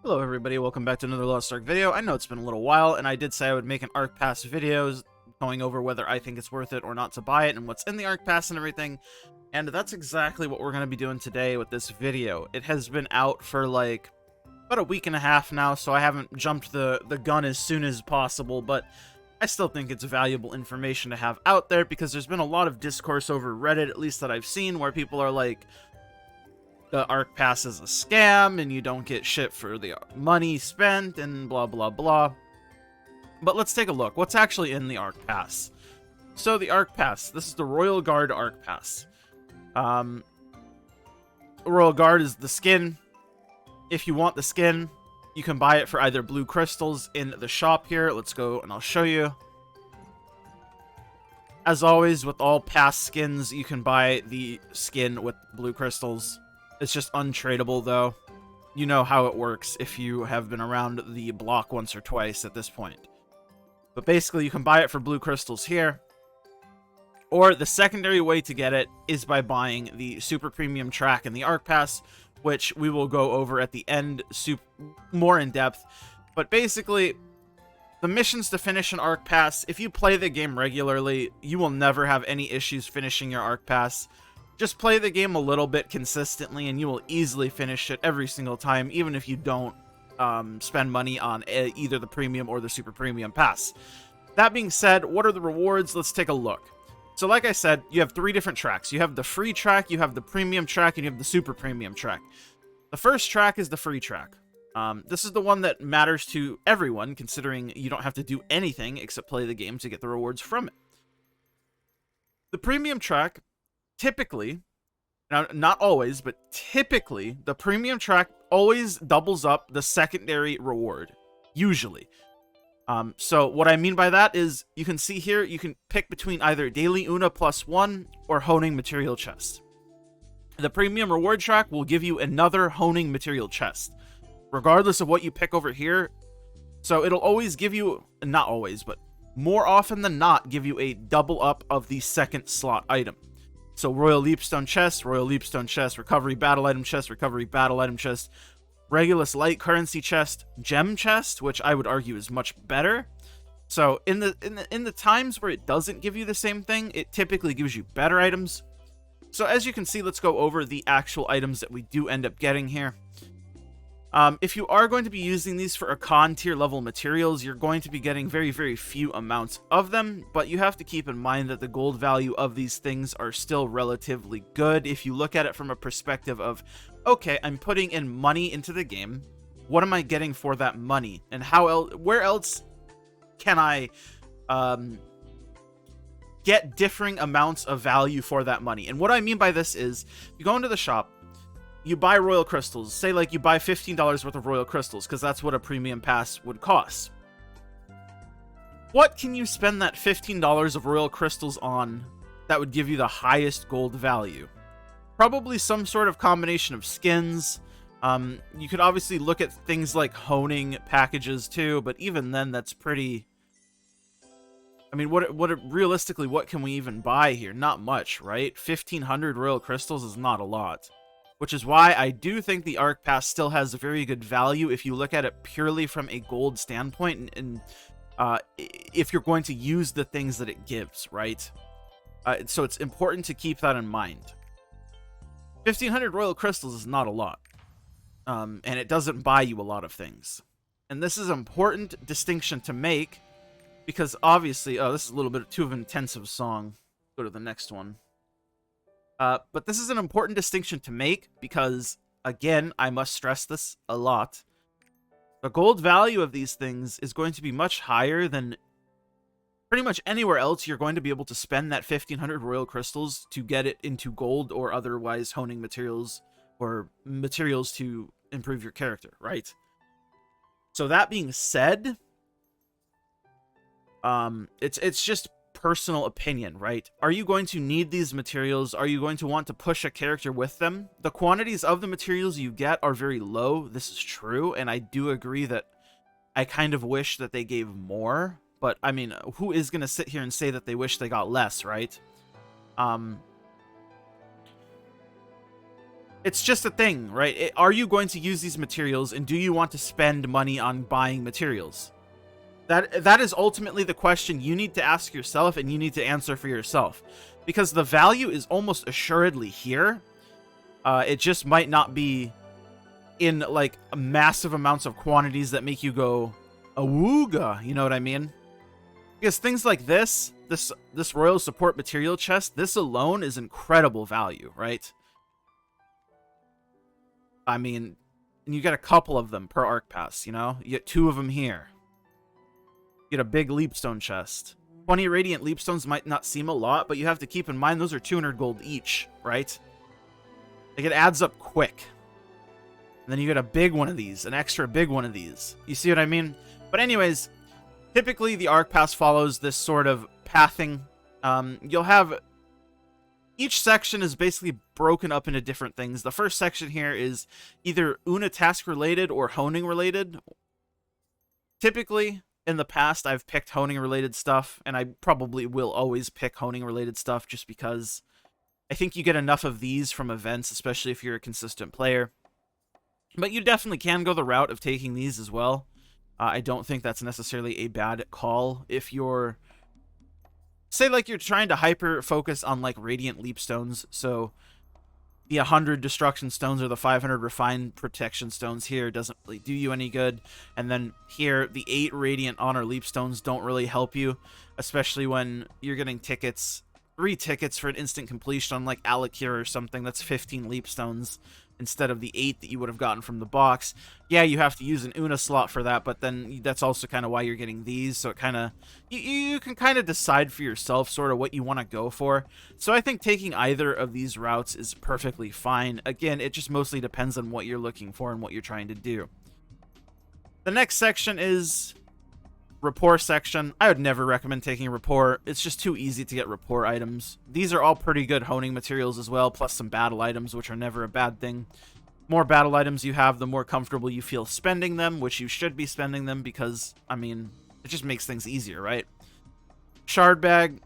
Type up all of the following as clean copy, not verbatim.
Hello everybody, welcome back to another Lost Ark video. I know it's been a little while, and I did say I would make an Ark Pass video going over whether I think it's worth it or not to buy it and what's in the Ark Pass and everything. And that's exactly what we're going to be doing today with this video. It has been out for like about a week and a half now, so I haven't jumped the gun as soon as possible, but I still think it's valuable information to have out there because there's been a lot of discourse over Reddit, at least that I've seen, where people are like, the Ark Pass is a scam, and you don't get shit for the money spent, and blah, blah, blah. But let's take a look. What's actually in the Ark Pass? So the Ark Pass, this is the Royal Guard Ark Pass. Royal Guard is the skin. If you want the skin, you can buy it for either blue crystals in the shop here. Let's go, and I'll show you. As always, with all past skins, you can buy the skin with blue crystals. It's just untradeable, though. You know how it works if you have been around the block once or twice at this point. But basically, you can buy it for blue crystals here. Or the secondary way to get it is by buying the super premium track in the Ark Pass, which we will go over at the end more in depth. But basically, the missions to finish an Ark Pass, if you play the game regularly, you will never have any issues finishing your Ark Pass. Just play the game a little bit consistently, and you will easily finish it every single time, even if you don't spend money on either the premium or the super premium pass. That being said, what are the rewards? Let's take a look. So like I said, you have three different tracks. You have the free track, you have the premium track, and you have the super premium track. The first track is the free track. This is the one that matters to everyone, considering you don't have to do anything except play the game to get the rewards from it. The premium track, typically, now not always, but typically, the premium track always doubles up the secondary reward, usually. So what I mean by that is, you can see here, you can pick between either Daily Una +1 or Honing Material Chest. The premium reward track will give you another Honing Material Chest, regardless of what you pick over here. So it'll always give you, not always, but more often than not, give you a double up of the second slot item. So Royal Leapstone Chest, Recovery Battle Item Chest, Recovery Battle Item Chest, Regulus Light Currency Chest, Gem Chest, which I would argue is much better. So in the times where it doesn't give you the same thing, it typically gives you better items. So as you can see, let's go over the actual items that we do end up getting here. If you are going to be using these for a con tier level materials, you're going to be getting very, very few amounts of them, but you have to keep in mind that the gold value of these things are still relatively good. If you look at it from a perspective of, okay, I'm putting in money into the game, what am I getting for that money? And where else can I get differing amounts of value for that money? And what I mean by this is, you go into the shop, you buy royal crystals. Say like you buy $15 worth of royal crystals, because that's what a premium pass would cost. What can you spend that $15 of royal crystals on that would give you the highest gold value? Probably some sort of combination of skins. You could obviously look at things like honing packages too, but even then, that's pretty... I mean, realistically, what can we even buy here? Not much, right? 1,500 royal crystals is not a lot. Which is why I do think the Ark Pass still has a very good value if you look at it purely from a gold standpoint, and if you're going to use the things that it gives, right? So it's important to keep that in mind. 1,500 royal crystals is not a lot, and it doesn't buy you a lot of things. And this is an important distinction to make, because obviously, this is a little bit too of an intensive song. Go to the next one. But this is an important distinction to make because, again, I must stress this a lot. The gold value of these things is going to be much higher than pretty much anywhere else you're going to be able to spend that 1,500 royal crystals to get it into gold or otherwise honing materials or materials to improve your character, right? So that being said, it's just personal opinion, right? Are you going to need these materials? Are you going to want to push a character with them? The quantities of the materials you get are very low. This is true, and I do agree that I kind of wish that they gave more, but I mean, who is going to sit here and say that they wish they got less, right? It's just a thing, right? Are you going to use these materials, and do you want to spend money on buying materials? That is ultimately the question you need to ask yourself, and you need to answer for yourself. Because the value is almost assuredly here. It just might not be in, like, massive amounts of quantities that make you go, awooga, you know what I mean? Because things like this Royal Support Material Chest, this alone is incredible value, right? I mean, and you get a couple of them per arc pass, you know? You get 2 of them here. You get a big Leapstone chest. 20 Radiant Leapstones might not seem a lot, but you have to keep in mind those are 200 gold each, right? Like, it adds up quick. And then you get a big one of these, an extra big one of these. You see what I mean? But anyways, typically the arc pass follows this sort of pathing. You'll have... Each section is basically broken up into different things. The first section here is either Una task related or honing related. Typically, in the past, I've picked honing related stuff, and I probably will always pick honing related stuff just because I think you get enough of these from events, especially if you're a consistent player. But you definitely can go the route of taking these as well. I don't think that's necessarily a bad call if you're... Say, like, you're trying to hyper-focus on, like, Radiant Leapstones, so the 100 Destruction Stones or the 500 Refined Protection Stones here doesn't really do you any good. And then here, the 8 Radiant Honor Leapstones don't really help you, especially when you're getting tickets, 3 tickets for an instant completion on, like, Alakir or something. That's 15 Leapstones instead of the 8 that you would have gotten from the box. Yeah, you have to use an Una slot for that, but then that's also kind of why you're getting these, so it kind of... You can kind of decide for yourself sort of what you want to go for. So I think taking either of these routes is perfectly fine. Again, it just mostly depends on what you're looking for and what you're trying to do. The next section is... Rapport section. I would never recommend taking Rapport. It's just too easy to get Rapport items. These are all pretty good honing materials as well, plus some battle items, which are never a bad thing. More battle items you have, the more comfortable you feel spending them, which you should be spending them because, I mean, it just makes things easier, right? Shard bag,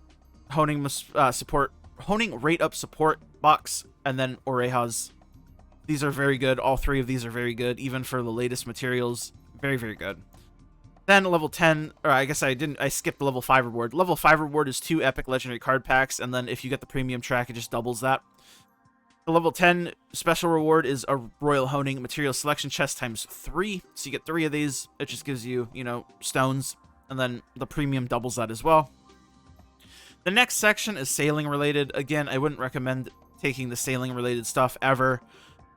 honing support, honing rate up support box, and then Orejas. These are very good. All 3 of these are very good, even for the latest materials. Very, very good. Then level 10, or I guess I skipped the level 5 reward. Level 5 reward is 2 epic legendary card packs, and then if you get the premium track, it just doubles that. The level 10 special reward is a royal honing material selection chest times 3, so you get 3 of these. It just gives you, you know, stones, and then the premium doubles that as well. The next section is sailing related. Again, I wouldn't recommend taking the sailing related stuff ever.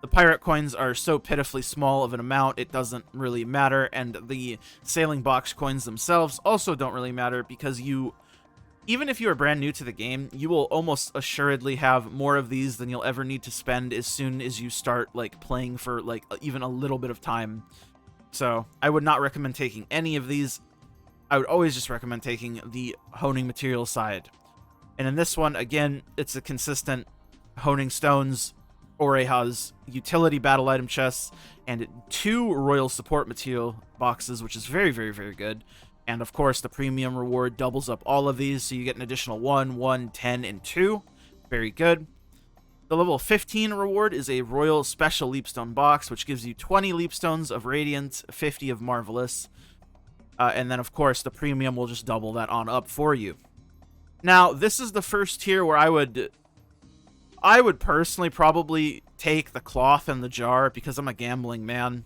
The pirate coins are so pitifully small of an amount, it doesn't really matter, and the sailing box coins themselves also don't really matter because even if you are brand new to the game, you will almost assuredly have more of these than you'll ever need to spend as soon as you start, like, playing for, like, even a little bit of time. So, I would not recommend taking any of these. I would always just recommend taking the honing material side. And in this one, again, it's a consistent honing stones, Orejas, utility battle item chests, and 2 royal support material boxes, which is very, very, very good. And of course, the premium reward doubles up all of these, so you get an additional 1, 1, 10, and 2. Very good. The level 15 reward is a royal special leapstone box, which gives you 20 leapstones of Radiant, 50 of Marvelous. And then, of course, the premium will just double that on up for you. Now, this is the first tier where I would personally probably take the cloth and the jar because I'm a gambling man.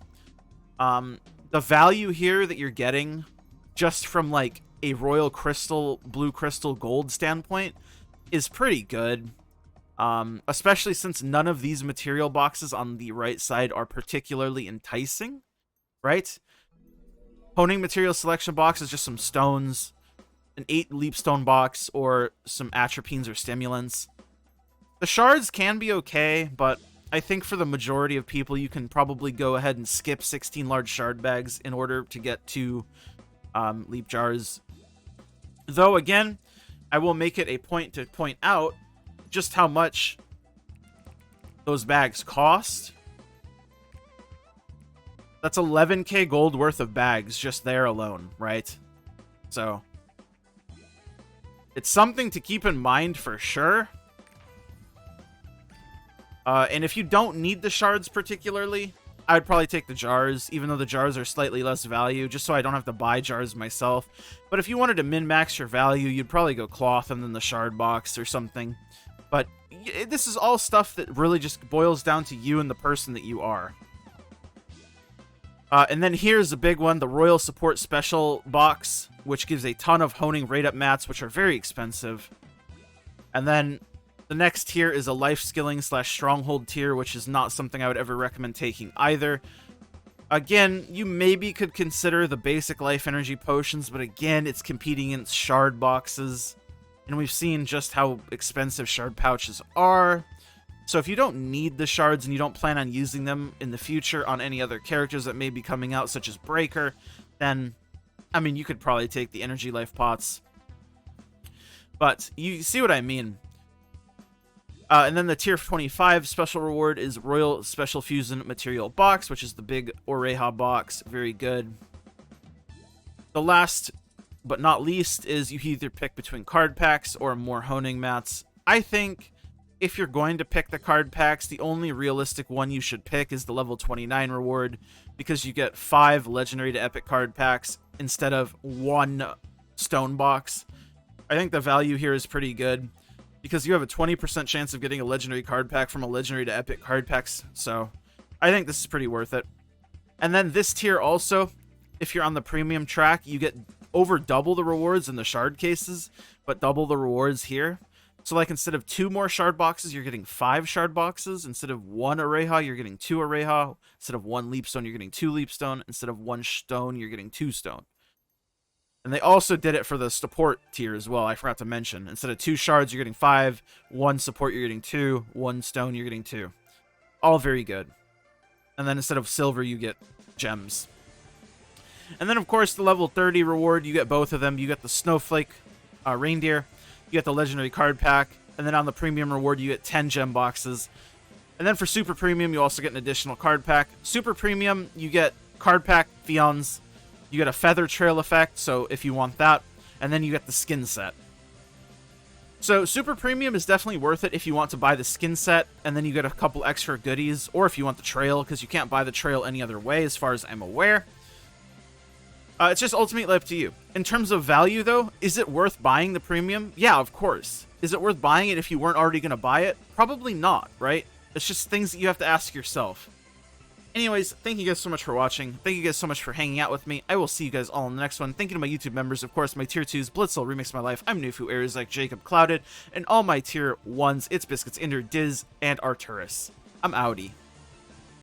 The value here that you're getting just from, like, a royal crystal, blue crystal, gold standpoint is pretty good. Especially since none of these material boxes on the right side are particularly enticing, right? Honing material selection box is just some stones, an 8 leapstone box, or some atropines or stimulants. The shards can be okay, but I think for the majority of people, you can probably go ahead and skip 16 large shard bags in order to get 2 leap jars. Though, again, I will make it a point to point out just how much those bags cost. That's 11k gold worth of bags just there alone, right? So, it's something to keep in mind for sure. And if you don't need the shards particularly, I would probably take the jars, even though the jars are slightly less value, just so I don't have to buy jars myself. But if you wanted to min-max your value, you'd probably go cloth and then the shard box or something. But this is all stuff that really just boils down to you and the person that you are. And then here's a big one, the Royal Support Special box, which gives a ton of honing rate-up mats, which are very expensive. And then the next tier is a life skilling / stronghold tier, which is not something I would ever recommend taking either. Again, you maybe could consider the basic life energy potions, but again, it's competing against shard boxes. And we've seen just how expensive shard pouches are. So if you don't need the shards and you don't plan on using them in the future on any other characters that may be coming out, such as Breaker, then, I mean, you could probably take the energy life pots. But you see what I mean. And then the tier 25 special reward is Royal Special Fusion Material Box, which is the big Oreha box. Very good. The last but not least is you either pick between card packs or more honing mats. I think if you're going to pick the card packs, the only realistic one you should pick is the level 29 reward, because you get 5 legendary to epic card packs instead of 1 stone box. I think the value here is pretty good, because you have a 20% chance of getting a legendary card pack from a legendary to epic card packs, so I think this is pretty worth it. And then this tier also, if you're on the premium track, you get over double the rewards in the shard cases, but double the rewards here. So like instead of 2 more shard boxes, you're getting 5 shard boxes. Instead of 1 Oreha, you're getting 2 Oreha. Instead of 1 leapstone, you're getting 2 leapstone. Instead of 1 stone, you're getting 2 stone. And they also did it for the support tier as well, I forgot to mention. Instead of 2 shards, you're getting 5. 1 support, you're getting 2. 1 stone, you're getting 2. All very good. And then instead of silver, you get gems. And then, of course, the level 30 reward, you get both of them. You get the Snowflake Reindeer, you get the Legendary Card Pack, and then on the Premium reward, you get 10 gem boxes. And then for Super Premium, you also get an additional card pack. Super Premium, you get Card Pack Fions, you get a Feather Trail effect, so if you want that, and then you get the skin set. So Super Premium is definitely worth it if you want to buy the skin set, and then you get a couple extra goodies, or if you want the trail, because you can't buy the trail any other way, as far as I'm aware. It's just ultimately up to you. In terms of value, though, is it worth buying the premium? Yeah, of course. Is it worth buying it if you weren't already going to buy it? Probably not, right? It's just things that you have to ask yourself. Anyways, thank you guys so much for watching. Thank you guys so much for hanging out with me. I will see you guys all in the next one. Thank you to my YouTube members, of course, my Tier 2s, Blitzel, Remix My Life, I'm Nufu, Aries like Jacob, Clouded, and all my Tier 1s, It's Biscuits, Inder, Diz, and Arturus. I'm outie.